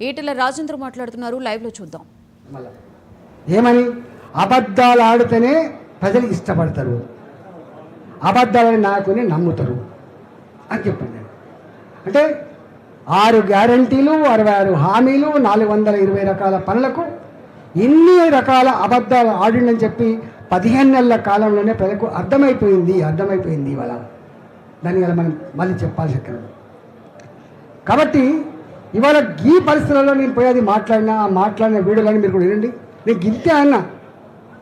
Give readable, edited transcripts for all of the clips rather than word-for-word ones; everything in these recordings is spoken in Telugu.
ఈటెల రాజేంద్ర మాట్లాడుతున్నారు. లైవ్లో చూద్దాం. ఏమని అబద్ధాలు ఆడితేనే ప్రజలు ఇష్టపడతారు, అబద్ధాలని నాకుని నమ్ముతారు అని చెప్పింది. అంటే 6 గ్యారంటీలు, 66 హామీలు, 420 రకాల పనులకు ఇన్ని రకాల అబద్ధాలు ఆడిందని చెప్పి 15 నెలల కాలంలోనే ప్రజలకు అర్థమైపోయింది. ఇవాళ దాన్ని ఇలా మనం మళ్ళీ చెప్పాల్సి ఎక్కడ. కాబట్టి ఇవాళ ఈ పరిస్థితులలో నేను పోయేది మాట్లాడిన వీడియోలని మీరు కూడా వినండి. నేను గింతే అన్న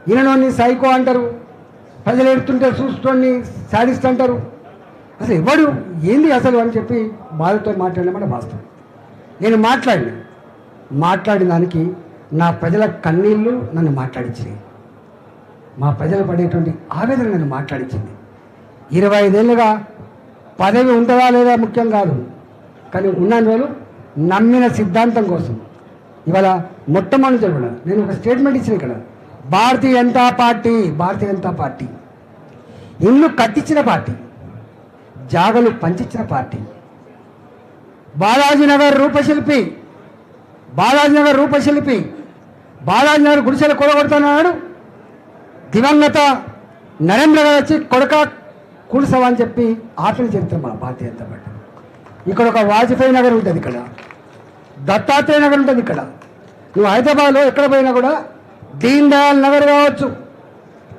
ఈయనలోని సైకో అంటారు, ప్రజలు ఎడుతుంటే చూస్తుంటే సాడిస్ట్ అంటారు. అసలు ఎవడు ఏంది అసలు అని చెప్పి బాధతో మాట్లాడినామని వాస్తవం. నేను మాట్లాడిన దానికి నా ప్రజల కన్నీళ్ళు నన్ను మాట్లాడించినాయి. మా ప్రజలు పడేటువంటి ఆవేదన నన్ను మాట్లాడించింది. 25 ఏళ్ళుగా పదవి ఉంటుందా లేదా ముఖ్యం కాదు, కానీ ఉన్న రోజులు నమ్మిన సిద్ధాంతం కోసం ఇవాళ మొట్టమొదటి కూడా నేను ఒక స్టేట్మెంట్ ఇచ్చిన ఇక్కడ. భారతీయ జనతా పార్టీ ఇల్లు కట్టించిన పార్టీ, జాగలు పంచిచ్చిన పార్టీ. బాలాజీనగర్ రూపశిల్పి బాలాజీనగర్ గుడిసెలు కూడగొడుతున్నాడు. దివంగత నరేంద్ర గారు వచ్చి కొడక కూల్సవా అని చెప్పి ఆపిన చరిత్ర మా భారతీయ జనతా పార్టీ. ఇక్కడ ఒక వాజ్పేయి నగర్ ఉంటుంది, ఇక్కడ దత్తాత్రేయ నగర్ ఉంటుంది. ఇక్కడ నువ్వు హైదరాబాద్లో ఎక్కడ పోయినా కూడా దీన్ దయాల్ నగర్ కావచ్చు,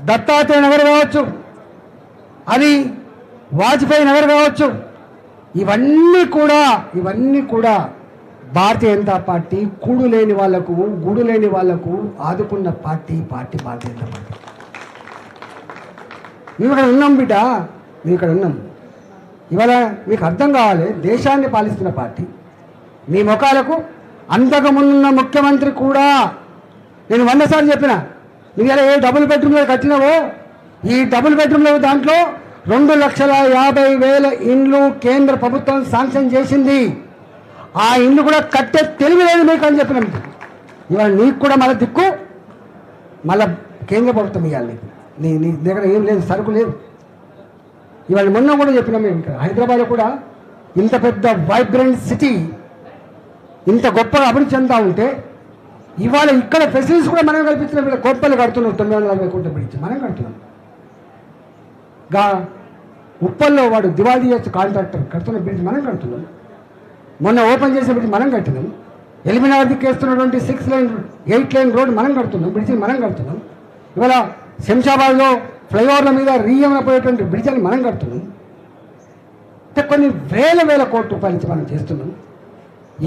దత్తాత్రేయ నగర్ కావచ్చు, అది వాజ్పేయి నగర్ కావచ్చు, ఇవన్నీ కూడా భారతీయ జనతా పార్టీ కూడు లేని వాళ్లకు, గూడు లేని వాళ్లకు ఆదుకున్న పార్టీ భారతీయ జనతా పార్టీ. మేము ఇక్కడ ఉన్నాం బిడ్డ, మేము ఇక్కడ ఉన్నాం. ఇవాళ మీకు అర్థం కావాలి, దేశాన్ని పాలిస్తున్న పార్టీ. మీ ముఖాలకు అంతకుమున్న ముఖ్యమంత్రి కూడా నేను 100 సార్లు చెప్పిన, నువ్వు ఇలా ఏ డబుల్ బెడ్రూమ్లో కట్టినావో ఈ డబుల్ బెడ్రూమ్లో దాంట్లో 2,50,000 ఇండ్లు కేంద్ర ప్రభుత్వం శాంక్షన్ చేసింది. ఆ ఇండ్లు కూడా కట్టే తెలివి లేదు మీకు అని చెప్పిన. ఇవాళ నీకు కూడా మళ్ళీ దిక్కు మళ్ళీ కేంద్ర ప్రభుత్వం ఇవ్వాలి. నీ దగ్గర ఏం లేదు, సరుకు లేదు. ఇవాళ మొన్న కూడా చెప్పినాం మేము, ఇక్కడ హైదరాబాద్లో కూడా ఇంత పెద్ద వైబ్రెంట్ సిటీ, ఇంత గొప్పగా అభివృద్ధి చెందుతూ ఉంటే ఇవాళ ఇక్కడ ఫెసిలిటీస్ కూడా మనం కల్పించినాం. ఇక్కడ గొప్పలు కడుతున్నాం, 940 కోట్ల బ్రిడ్జ్ మనం కడుతున్నాం. ఉప్పల్లో వాడు దివాళీ చేసి కాంట్రాక్టర్ కడుతున్న బ్రిడ్జ్ మనం కడుతున్నాం. మొన్న ఓపెన్ చేసే బ్రిడ్జ్ మనం కట్టినాం. ఎలిమినార్ దిక్కేస్తున్నటువంటి 6 లైన్ 8 లైన్ రోడ్ మనం కడుతున్నాం, బ్రిడ్జిని మనం కడుతున్నాం. ఇవాళ శంషాబాద్లో ఫ్లైఓవర్ల మీద రీయమన పోయేటువంటి బ్రిడ్జ్ని మనం కడుతున్నాం. అంటే కొన్ని వేల కోట్ల రూపాయల నుంచి మనం చేస్తున్నాం.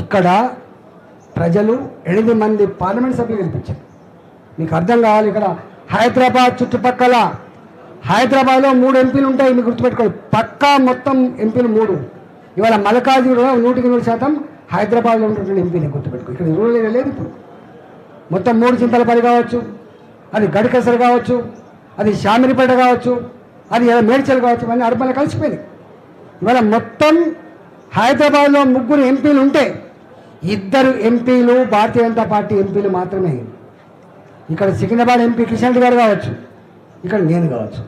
ఇక్కడ ప్రజలు 8 మంది పార్లమెంట్ సభ్యులు గెలిపించారు. మీకు అర్థం కావాలి, ఇక్కడ హైదరాబాద్ చుట్టుపక్కల హైదరాబాద్లో 3 ఎంపీలు ఉంటాయి, మీకు గుర్తుపెట్టుకోవాలి. పక్కా మొత్తం ఎంపీలు 3. ఇవాళ మల్కాజ్గిరిలో 100% హైదరాబాద్లో ఉన్నటువంటి ఎంపీని గుర్తుపెట్టుకో. ఇక్కడ రూరల్ ఏరియా లేదు. ఇప్పుడు మొత్తం 3 చింతలపల్లి కావచ్చు, అది గడికసర్ కావచ్చు, అది షామిరిపేట కావచ్చు, అది మేడ్చల్ కావచ్చు, ఇవన్నీ అర్బన్లో కలిసిపోయింది. ఇవాళ మొత్తం హైదరాబాద్లో 3 ఎంపీలు ఉంటే 2 ఎంపీలు భారతీయ జనతా పార్టీ ఎంపీలు మాత్రమే. ఇక్కడ సికింద్రాబాద్ ఎంపీ కిషన్ రెడ్డి గారు కావచ్చు, ఇక్కడ నేను కావచ్చు.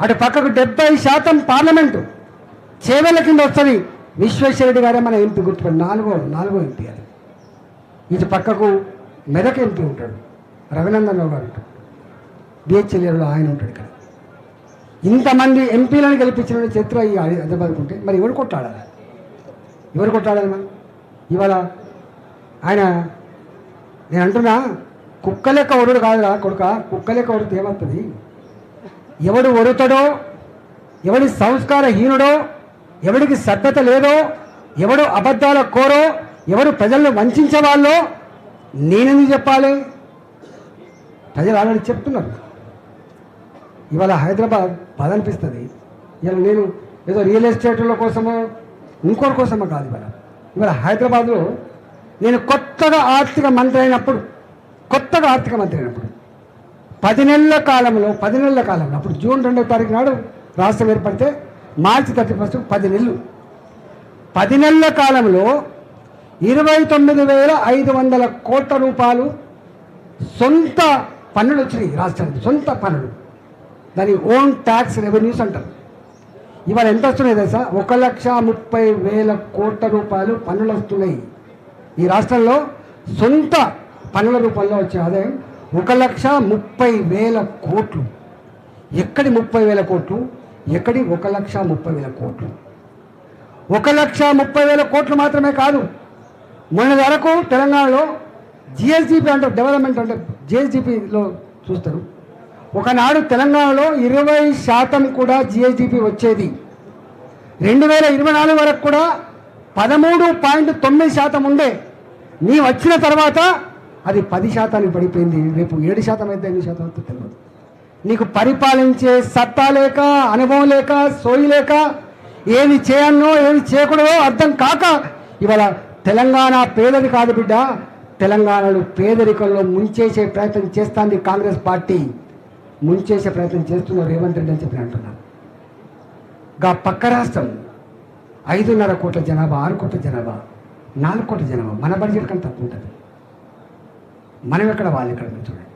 అటు పక్కకు 70% పార్లమెంటు చేవెళ్ళ కింద వస్తుంది. విశ్వేశ్వరరెడ్డి గారే మన ఎంపీ గుర్తుపడి నాలుగో ఎంపీ. అది ఇటు పక్కకు మెదక్ ఎంపీ ఉంటాడు, రఘునందన్ రావు గారు ఉంటాడు, బిహెచ్ఎల్ఏలో ఆయన ఉంటాడు. ఇక్కడ ఇంతమంది ఎంపీలను గెలిపించిన చరిత్ర ఈ హైదరాబాద్ ఉంటే మరి ఎవరు కొట్టాడాలి మనం? ఇవాళ ఆయన నేను అంటున్నా, కుక్క లెక్క ఒరుడు కాదురా కొడుక, కుక్క లెక్క ఒడితే ఏమవుతుంది? ఎవడు ఒరుతాడో, ఎవడి సంస్కారహీనుడో, ఎవడికి శ్రద్ధత లేదో, ఎవడు అబద్ధాల కోరో, ఎవడు ప్రజలను వంచే వాళ్ళో నేనెందుకు చెప్పాలి? ప్రజలు ఆల్రెడీ చెప్తున్నారు. ఇవాళ హైదరాబాద్ బాధ అనిపిస్తుంది. ఇవాళ నేను ఏదో రియల్ ఎస్టేట్ల కోసమో ఇంకోటి కోసమో కాదు. ఇవాళ హైదరాబాద్లో నేను కొత్తగా ఆర్థిక మంత్రి అయినప్పుడు 10 నెలల కాలంలో అప్పుడు జూన్ 2వ తారీఖు నాడు రాష్ట్రం ఏర్పడితే మార్చి 31 10 నెలలు. 10 నెలల కాలంలో 29,500 కోట్ల రూపాయలు సొంత పన్నులు వచ్చినాయి రాష్ట్రానికి. సొంత పన్నులు, దాని ఓన్ ట్యాక్స్ రెవెన్యూస్ అంటారు. ఇవాళ ఎంత వస్తున్నాయి తెలుసా? 1,30,000 కోట్ల రూపాయలు పన్నులు వస్తున్నాయి. ఈ రాష్ట్రంలో సొంత పన్నుల రూపంలో వచ్చే ఆదాయం 1,30,000 కోట్లు. ఎక్కడి 30,000 కోట్లు? ఎక్కడి 1,30,000 కోట్లు? 1,30,000 కోట్లు మాత్రమే కాదు. మొన్న వరకు తెలంగాణలో జిఎస్డిపి అంటే డెవలప్మెంట్ అంటే జిఎస్డిపిలో చూస్తారు. ఒకనాడు తెలంగాణలో 20% కూడా జిఎస్డిపి వచ్చేది. 2024 వరకు కూడా 13.9% ఉండే. నీ వచ్చిన తర్వాత అది 10% పడిపోయింది. రేపు 7% అయితే 8% అవుతుంది తెలియదు. నీకు పరిపాలించే సత్తా లేక, అనుభవం లేక, సోయి లేక, ఏది చేయన్నో ఏది చేయకూడదో అర్థం కాక ఇవాళ తెలంగాణ పేదది కాదు బిడ్డ, తెలంగాణలో పేదరికంలో ముంచేసే ప్రయత్నం చేస్తుంది కాంగ్రెస్ పార్టీ. ముంచేసే ప్రయత్నం చేస్తున్నారు రేవంత్ రెడ్డి అని చెప్పి అంటున్నారు. పక్క రాష్ట్రం 5.5 కోట్ల జనాభా, 6 కోట్ల జనాభా, 4 కోట్ల జనాభా, మన బడ్జెట్ కంటే తక్కువ ఉంటుంది. మనం ఎక్కడ, వాళ్ళు ఎక్కడ? చూడండి,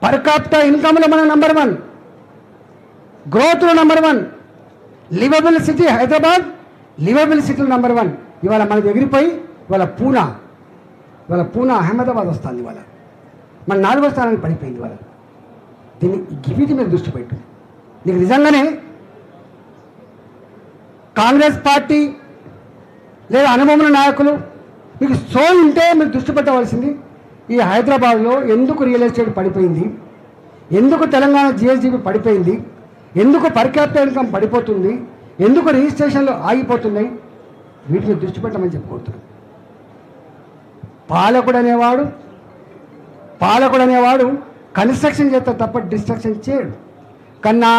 పర్ కాపిటా ఇన్కమ్లో మనం నెంబర్ 1, గ్రోత్లో number 1, livable city Hyderabad, livable సిటీలో నెంబర్ 1. ఇవాళ మనకు ఎగిరిపోయి ఇవాళ పూనా అహ్మదాబాద్ వస్తుంది. ఇవాళ మన 4వ స్థానానికి పడిపోయింది. ఇవాళ దీన్ని వీటి మీద దృష్టి పెట్టు. నీకు నిజంగానే కాంగ్రెస్ పార్టీ లేదా అనుభవం నాయకులు మీకు సోయి ఉంటే మీరు దృష్టి పెట్టవలసింది ఈ హైదరాబాద్లో ఎందుకు రియల్ ఎస్టేట్ పడిపోయింది, ఎందుకు తెలంగాణ జిఎస్డిపి పడిపోయింది, ఎందుకు పర్ క్యాపిటల్ ఇన్కమ్ పడిపోతుంది, ఎందుకు రిజిస్ట్రేషన్లు ఆగిపోతున్నాయి, వీటి మీద దృష్టి పెట్టమని చెప్పుకుంటున్నాను. పాలకుడు అనేవాడు కన్స్ట్రక్షన్ చేస్తే తప్ప డిస్ట్రక్షన్ చేయడు. కన్నా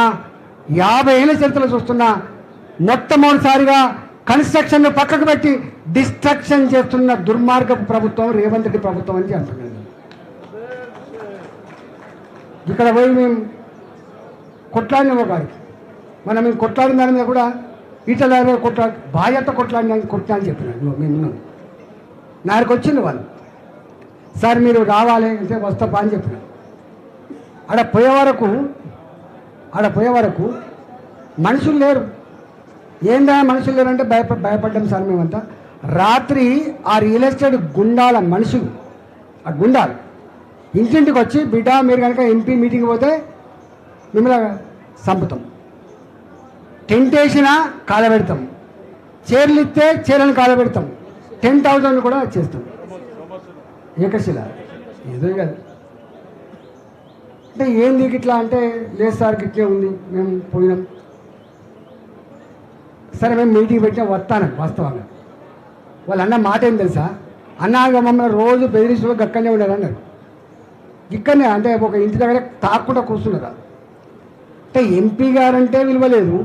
50 ఏళ్ళ చరిత్రలో చూస్తున్నా మొట్టమొదటిసారిగా కన్స్ట్రక్షన్ను పక్కకు పెట్టి డిస్ట్రక్షన్ చేస్తున్న దుర్మార్గపు ప్రభుత్వం రేవంత్ రెడ్డి ప్రభుత్వం అని అంటున్నాను. ఇక్కడ పోయి మేము కొట్లాడినాము గారికి, మేము కొట్లాడిన దాని మీద కూడా ఈటల బాధ్యత కొట్లా అని చెప్పినాను. మేము నాకు వచ్చింది వాళ్ళు, సార్ మీరు రావాలి అంటే వస్తా అని చెప్పినాను. ఆడ పోయే వరకు మనుషులు లేరు. ఏందా మనుషులు లేరంటే భయపడ్డాం సార్ మేమంతా. రాత్రి ఆ రియల్ ఎస్టేట్ గుండాల మనుషులు, ఆ గుండాలు ఇంటింటికి వచ్చి, బిడ్డ మీరు కనుక ఎంపీ మీటింగ్ పోతే మిమ్మల్ని చంపుతాం, టెంట్ వేసినా కాలబెడతాం, చీరలు ఇస్తే చీరలను కాలబెడతాం, 10,000 కూడా చేస్తాం. ఏకశిల ఏదో కాదు అంటే ఏంది ఇట్లా అంటే, లేదు సార్ ఇట్లే ఉంది, మేము పోయినాం. సరే మేము మీటింగ్ పెట్టినా వస్తాను. వాస్తవంగా వాళ్ళు అన్న మాట ఏం తెలుసా, అన్నాక మమ్మల్ని రోజు బెదిరిస్తూ గక్కనే ఉన్నారు అన్నారు. ఇక్కడనే అంటే ఒక ఇంటి దగ్గర తాకుండా కూర్చున్నారు. అంటే ఎంపీ గారంటే విలువ లేదు.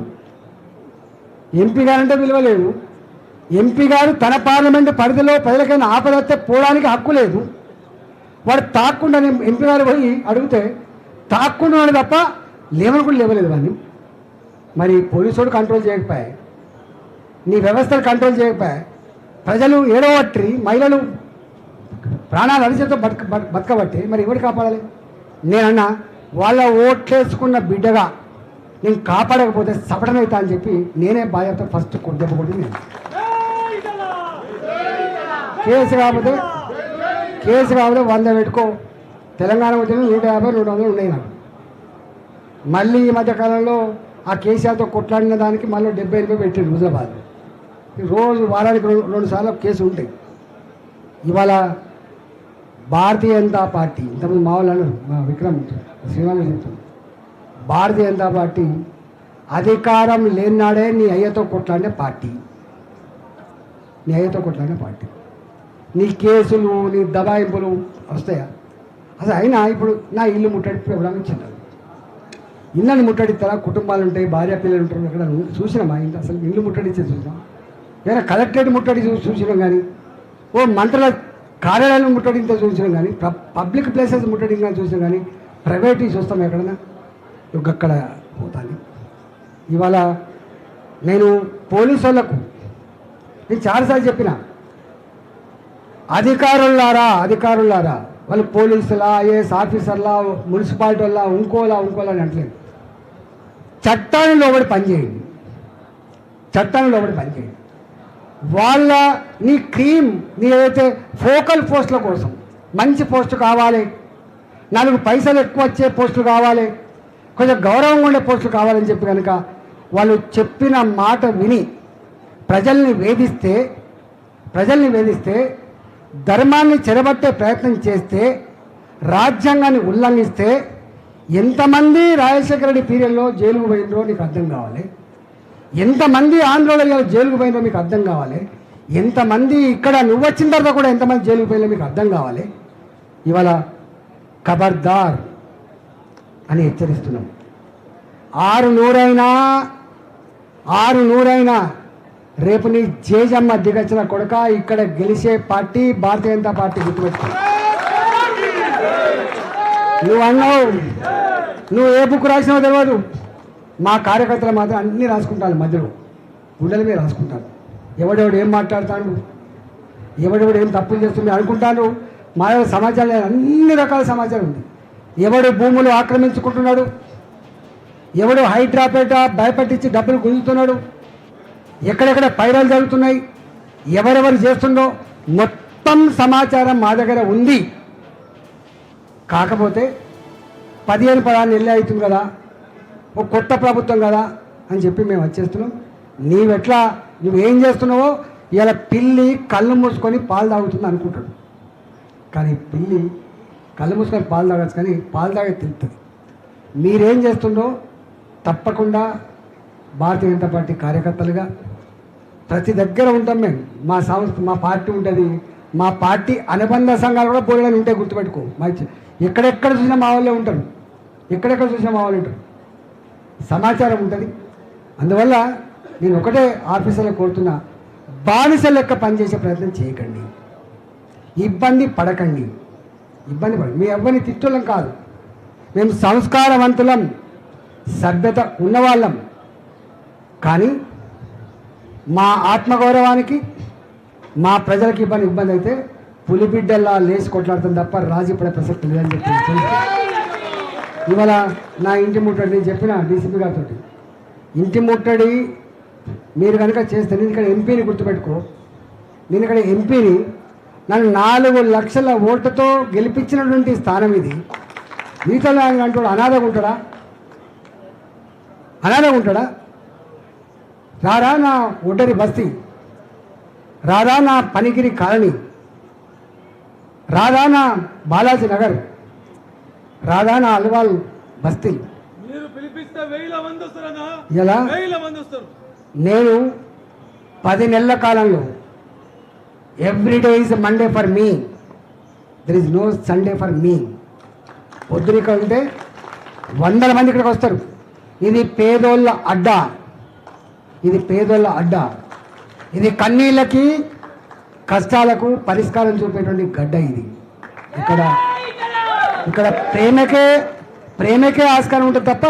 ఎంపీ గారు తన పార్లమెంటు పరిధిలో ప్రజలకైనా ఆపదస్తే పోవడానికి హక్కు లేదు. వాడు తాక్కుండా, ఎంపీ గారు పోయి అడిగితే తాక్కుండా వాడు తప్ప లేవని కూడా లేవలేదు వాడిని. మరి పోలీసుడు కంట్రోల్ చేయకపోయాయి, నీ వ్యవస్థలు కంట్రోల్ చేయకపోయాయి, ప్రజలు ఏడవట్టి, మహిళలు ప్రాణాలు అరిచేతో బతకబట్టి మరి ఎవరు కాపాడాలి? నేనన్నా వాళ్ళ ఓట్లేసుకున్న బిడ్డగా నేను కాపాడకపోతే సపటనవుతా అని చెప్పి నేనే బాధ్యత ఫస్ట్ దెబ్బ కొట్టి నేను కేసు కాకపోతే 100 పెట్టుకో. తెలంగాణ ఉద్యమం 150, 200 ఉన్నాయి నాకు. మళ్ళీ ఈ మధ్యకాలంలో ఆ కేసీఆర్తో కొట్లాడిన దానికి మళ్ళీ 70 పెట్టాడు హుజరాబాద్. రోజు వారానికి 2 సార్లు కేసు ఉంటాయి. ఇవాళ భారతీయ జనతా పార్టీ, ఇంతకుముందు మా వాళ్ళు అన్నారు, మా విక్రమ్ శ్రీరాములు చెప్తాను, భారతీయ జనతా పార్టీ అధికారం లేనాడే నీ అయ్యతో కొట్లాడిన పార్టీ. నీ కేసులు, నీ దబాయింపులు వస్తాయా? అసలు అయినా ఇప్పుడు నా ఇల్లు ముట్టడి ఎవరైనా చిన్నది, ఇళ్ళని ముట్టడిస్తారా? కుటుంబాలు ఉంటాయి, భార్య పిల్లలు ఉంటారు. అక్కడ చూసినా మా ఇంట్లో అసలు ఇల్లు ముట్టడిచ్చే చూసినాం. ఏదైనా కలెక్టరేట్ ముట్టడి చూసినాం కానీ, ఓ మంత్రుల కార్యాలయాలను ముట్టడించే చూసినాం కానీ, పబ్లిక్ ప్లేసెస్ ముట్టడించే చూసినాం కానీ, ప్రైవేట్ చూస్తాం ఎక్కడైనా అక్కడ పోతాను. ఇవాళ నేను పోలీసు వాళ్ళకు నేను చాలాసార్లు చెప్పిన, అధికారులారా వాళ్ళు పోలీసులా, ఐఏఎస్ ఆఫీసర్లా, మున్సిపాలిటీ వాళ్ళ, ఇంకోలా అని అంటలేదు. చట్టాన్ని లోబడి పనిచేయండి. వాళ్ళ నీ క్రీమ్ నీ ఏదైతే ఫోకల్ పోస్టుల కోసం మంచి పోస్టు కావాలి, 4 పైసలు ఎక్కువ వచ్చే పోస్టులు కావాలి, కొంచెం గౌరవంగా ఉండే పోస్టులు కావాలని చెప్పి కనుక వాళ్ళు చెప్పిన మాట విని ప్రజల్ని వేధిస్తే ధర్మాన్ని చెరబట్టే ప్రయత్నం చేస్తే రాజ్యాంగాన్ని ఉల్లంఘిస్తే ఎంతమంది రాజశేఖర రెడ్డి పీరియడ్లో జైలుకు పోయినరో నీకు అర్థం కావాలి, ఎంతమంది ఆంధ్రలో జైలుకు పోయినరో మీకు అర్థం కావాలి, ఎంతమంది ఇక్కడ నువ్వు వచ్చిన తర్వాత కూడా ఎంతమంది జైలుకు పోయినో మీకు అర్థం కావాలి. ఇవాళ ఖబర్దార్ అని హెచ్చరిస్తున్నాం. 600 రేపు నీ జేజమ్మ దిగచ్చిన కొడుక ఇక్కడ గెలిచే పార్టీ భారతీయ జనతా పార్టీ గుర్తుపెట్టుకో. నువ్వు అన్నావు, నువ్వు ఏ బుక్ రాసినావో తెలియదు, మా కార్యకర్తలు మాత్రం అన్నీ రాసుకుంటాను, మధ్యలో గుండెల మీద రాసుకుంటాను. ఎవడెవడు ఏం మాట్లాడతాడు, ఎవడెవడు ఏం తప్పులు చేస్తుంది అనుకుంటాను. మా సమాచారం అన్ని రకాల సమాచారం ఉంది. ఎవడు భూములు ఆక్రమించుకుంటున్నాడు, ఎవడు హైడ్రాపేట భయపట్టించి డబ్బులు గుంజుతున్నాడు, ఎక్కడెక్కడ పైరలు జరుగుతున్నాయి, ఎవరెవరు చేస్తుండో మొత్తం సమాచారం మా దగ్గర ఉంది. కాకపోతే 15-16 నెలలు అవుతుంది కదా, ఒక కొత్త ప్రభుత్వం కదా అని చెప్పి మేము వచ్చేస్తున్నాం. నువ్వేం చేస్తున్నావో ఇలా పిల్లి కళ్ళు మూసుకొని పాలు తాగుతుంది అనుకుంటాడు, కానీ పిల్లి కళ్ళు మూసుకొని పాలు తాగచ్చు, కానీ పాలు తాగే తిరుగుతుంది. మీరేం చేస్తుండో తప్పకుండా భారతీయ జనతా పార్టీ కార్యకర్తలుగా ప్రతి దగ్గర ఉంటాం మేము. మా సంస్థ, మా పార్టీ ఉంటుంది, మా పార్టీ అనుబంధ సంఘాలు కూడా బోర్డులని ఉంటాయి, గుర్తుపెట్టుకో. ఎక్కడెక్కడ చూసినా మా వాళ్ళే ఉంటారు, ఎక్కడెక్కడ చూసినా మా వాళ్ళు ఉంటారు, సమాచారం ఉంటుంది. అందువల్ల నేను ఒకటే ఆఫీసర్లు కోరుతున్నా, బానిస లెక్క పనిచేసే ప్రయత్నం చేయకండి, ఇబ్బంది పడకండి. మీ ఎవ్వరిని తిట్టోళ్ళం కాదు, మేము సంస్కారవంతులం, సభ్యత ఉన్నవాళ్ళం. కానీ మా ఆత్మగౌరవానికి, మా ప్రజలకు ఇబ్బంది అయితే పులిబిడ్డల్లా లేచి కొట్లాడుతాం తప్ప రాజీ పడే ప్రసక్తి లేదని చెప్పి ఇవాళ నా ఇంటి ముట్టడి నేను చెప్పిన డీసీపీ గారితో, ఇంటి ముట్టడి మీరు కనుక చేస్తే, నేను ఇక్కడ ఎంపీని గుర్తుపెట్టుకో, నేను ఇక్కడ ఎంపీని, నన్ను 4 లక్షల ఓట్లతో గెలిపించినటువంటి స్థానం ఇది. మీతో అంటాడు అనాథగా ఉంటాడా? రారా నా ఒడ్డరి బస్తీ, రారా నా పనిగిరి కాలనీ, రారా నా బాలాజీ నగర్, రారా నా అల్వాల్ బస్తీ. ఎలా నేను 10 నెలల కాలంలో every day is Monday for me, there is no Sunday for me. పొద్దున ఇక్కడ ఉంటే 100 మంది ఇక్కడికి వస్తారు. ఇది పేదోళ్ళ అడ్డా, ఇది కన్నీళ్ళకి కష్టాలకు పరిష్కారం చూపేటువంటి గడ్డ. ఇది ఇక్కడ ప్రేమకే ఆస్కారం ఉంటుంది తప్ప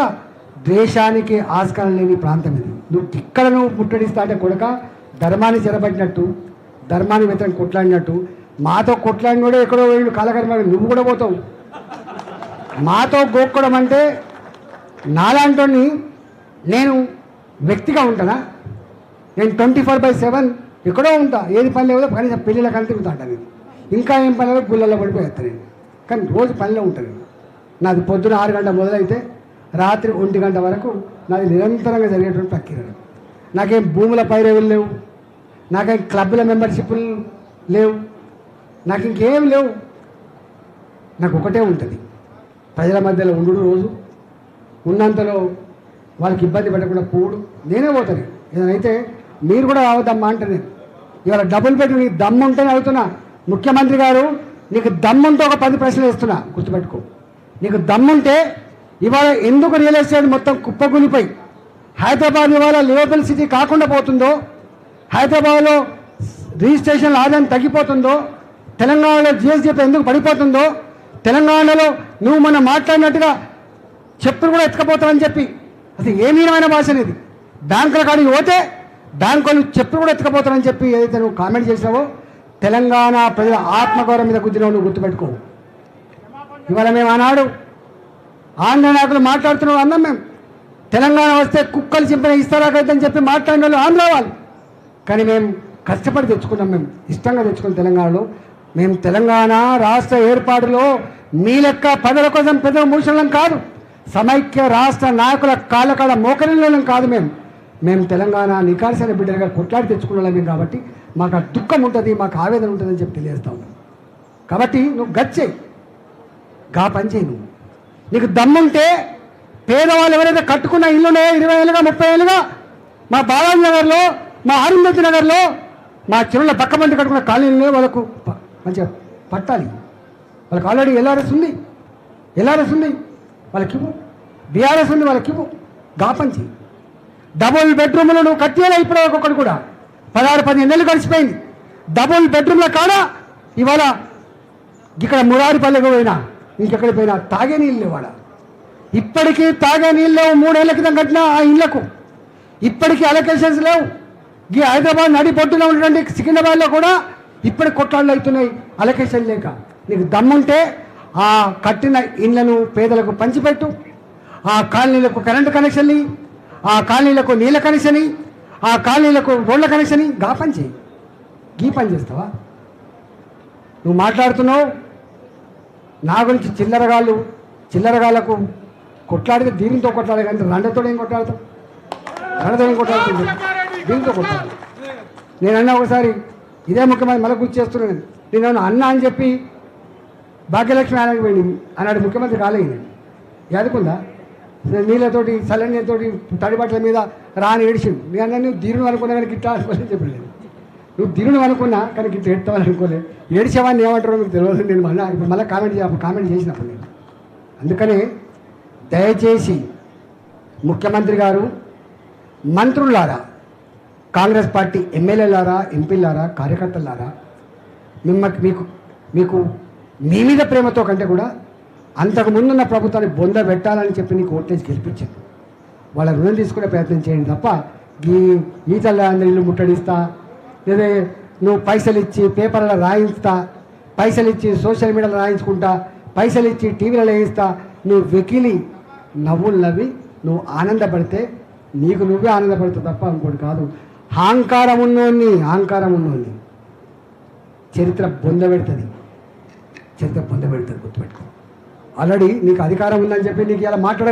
ద్వేషానికి ఆస్కారం లేని ప్రాంతం ఇది. నువ్వు ముట్టడిస్తా అంటే కొడుక ధర్మాన్ని చెరబట్టినట్టు, ధర్మాన్ని వ్యతిరేకంగా కొట్లాడినట్టు, మాతో కొట్లాడినోడే ఎక్కడో వెళ్ళి కాలకర్మ నువ్వు కూడా పోతావు. మాతో గోక్కోవడం అంటే నాలాంటి నేను వ్యక్తిగా ఉంటానా? నేను 24/7 ఎక్కడో ఉంటా, ఏది పని లేదో కనీసం పెళ్ళిళ్ళ కలిసి తిరుగుతా ఉంటాను. ఇంకా ఏం పని లేదో గుళ్ళల్లో పడిపోయేస్తాను నేను, కానీ రోజు పనిలో ఉంటాను. నాది పొద్దున 6 గంటల మొదలైతే రాత్రి 1 గంట వరకు నాది నిరంతరంగా జరిగేటువంటి ప్రక్రియ. నాకేం భూముల పైరవులు లేవు, నాకేం క్లబ్ల మెంబర్షిప్లు లేవు, నాకు ఇంకేం లేవు. నాకు ఒకటే ఉంటుంది, ప్రజల మధ్యలో ఉండు, రోజు ఉన్నంతలో వాళ్ళకి ఇబ్బంది పెట్టకుండా పోడు. నేనే పోతాను. ఏదైతే మీరు కూడా రావద్దమ్మా అంటే నేను ఇవాళ డబ్బులు పెట్టి నీకు దమ్ము ఉంటేనే అడుగుతున్నా. ముఖ్యమంత్రి గారు నీకు దమ్ముంటే ఒక 10 ప్రశ్నలు ఇస్తున్నా, గుర్తుపెట్టుకో. నీకు దమ్ముంటే ఇవాళ ఎందుకు రియల్ ఎస్టేట్ మొత్తం కుప్పకూలిపోయి హైదరాబాద్ ఇవాళ లివబుల్ సిటీ కాకుండా పోతుందో, హైదరాబాద్లో రిజిస్ట్రేషన్ల ఆదాయం తగ్గిపోతుందో, తెలంగాణలో జిఎస్డిపి ఎందుకు పడిపోతుందో, తెలంగాణలో నువ్వు మొన్న మాట్లాడినట్టుగా చెప్పులు కూడా ఎత్తుకపోతావని చెప్పి అసలు ఏ మీనమైన భాష అనేది. బ్యాంకుల కాడికి పోతే బ్యాంకులు చెప్పులు కూడా ఎత్తుకపోతారని చెప్పి ఏదైతే నువ్వు కామెంట్ చేసినావో, తెలంగాణ ప్రజల ఆత్మగౌరవం మీద గుద్దినావు, నువ్వు గుర్తుపెట్టుకో. ఇవాళ మేము ఆనాడు ఆంధ్ర నాయకులు మాట్లాడుతున్నావు అన్నాం. మేము తెలంగాణ వస్తే కుక్కలు చింపిన ఇస్తారాకైతే అని చెప్పి మాట్లాడిన వాళ్ళు ఆంధ్ర వాళ్ళు. కానీ మేము కష్టపడి తెచ్చుకున్నాం, మేము ఇష్టంగా తెచ్చుకున్న తెలంగాణలో. మేము తెలంగాణ రాష్ట్ర ఏర్పాటులో మీ లెక్క పదల కోసం పెద్ద మూషణం కాదు, సమైక్య రాష్ట్ర నాయకుల కాళ్ళకాడ మోకరిల్లం కాదు. మేము తెలంగాణ నికార్సైన బిడ్డలుగా కొట్లాడి తెచ్చుకున్నాం కాబట్టి మాకు ఆ దుఃఖం ఉంటుంది, మాకు ఆవేదన ఉంటుందని చెప్పి తెలియజేస్తాం. కాబట్టి నువ్వు గచ్చేయి, గా పని చేయి. నువ్వు నీకు దమ్ముంటే పేదవాళ్ళు ఎవరైతే కట్టుకున్న ఇల్లునే 20 ఏళ్ళుగా 30 ఏళ్ళుగా మా బాలాజీ నగర్లో, మా అరుంధతి నగర్లో, మా చెరువుల పక్కమంటి కట్టుకున్న కాలనీలో వాళ్ళకు మంచిగా పట్టాలి. వాళ్ళకి ఆల్రెడీ ఎల్ఆర్ఎస్ ఉంది, వాళ్ళకి ఇవ్వు. బీఆర్ఎస్ ఉంది, వాళ్ళకి ఇవ్వు. గా పని చేయి. డబుల్ బెడ్రూమ్లు నువ్వు కట్టేలా ఇప్పుడు ఒక్కొక్కటి కూడా 16-15 నెలలు గడిచిపోయింది. డబుల్ బెడ్రూమ్ల కాడ ఇవాళ ఇక్కడ మురారిపల్లెకు పోయినా ఇంకెక్కడికి పోయినా తాగే నీళ్ళు లేవు. వాడ ఇప్పటికీ తాగే నీళ్ళు లేవు. 3 ఏళ్ల క్రితం కట్టిన ఆ ఇళ్లకు ఇప్పటికీ అలొకేషన్స్ లేవు. ఈ హైదరాబాద్ నడి పొట్టున ఉన్నటువంటి సికింద్రాబాద్లో కూడా ఇప్పటికి కొట్లాళ్ళు అవుతున్నాయి అలొకేషన్ లేక. నీకు దమ్ముంటే ఆ కట్టిన ఇళ్లను పేదలకు పంచిపెట్టు, ఆ కాలనీలకు కరెంటు కనెక్షన్ని, ఆ కాలనీలకు నీళ్ళ కనెక్షన్ని, ఆ కాలనీలకు రోడ్ల కనెక్షన్ని. గా పని చేయి. గీ పని చేస్తావా? నువ్వు మాట్లాడుతున్నావు నా గురించి చిల్లరగాళ్ళకు కొట్లాడితే దీనితో కొట్లాడే, కానీ రండతో ఏం కొట్లాడతావు? దీంతో కొట్లాడు. నేనన్నా ఒకసారి ఇదే ముఖ్యమంత్రి మళ్ళీ గుర్తు చేస్తున్నాను, నేను అన్న అని చెప్పి భాగ్యలక్ష్మి ఆయనకి పోయింది అన్నాడు ముఖ్యమంత్రి కాలేదు. యాదుకుందా? నీళ్ళతోటి చల్లనీళ్ళతోటి తడిబట్టల మీద రాని ఏడిచిండు. నేను అన్నా నువ్వు దీరుని అనుకున్నా కానీ గిట్లా అనుకోలేదు చెప్పలేదు. నువ్వు దీరుని అనుకున్నా కానీ గిట్లా ఎడతావని అనుకోలేదు. ఏడిచేవాడిని ఏమంటారో మీకు తెలియదు. నేను మళ్ళీ కామెంట్ చేసినప్పుడు నేను అందుకనే దయచేసి ముఖ్యమంత్రి గారు, మంత్రులారా, కాంగ్రెస్ పార్టీ ఎమ్మెల్యేలారా, ఎంపీలారా, కార్యకర్తలారా, మీకు మీ మీద ప్రేమతో కంటే కూడా అంతకు ముందున్న ప్రభుత్వాన్ని బొంద పెట్టాలని చెప్పి నీకు ఓట్లేసి గెలిపించారు. వాళ్ళ రుణం తీసుకునే ప్రయత్నం చేయండి తప్ప ఈ తల్ల ఇల్లు ముట్టడిస్తా, లేదా నువ్వు పైసలు ఇచ్చి పేపర్లో రాయిస్తా, పైసలు ఇచ్చి సోషల్ మీడియాలో రాయించుకుంటా, పైసలు ఇచ్చి టీవీలలో వేయిస్తా, నువ్వు వెకిలి నవ్వులు నవ్వి నువ్వు ఆనందపడితే నీకు నువ్వే ఆనందపడతావు తప్ప ఇంకోటి కాదు. అహంకారం ఉన్నోన్ని చరిత్ర బొంద పెడుతుంది, గుర్తుపెట్టుకో. ఆల్రెడీ నీకు అధికారం ఉందని చెప్పి నీకు ఇలా మాట్లాడ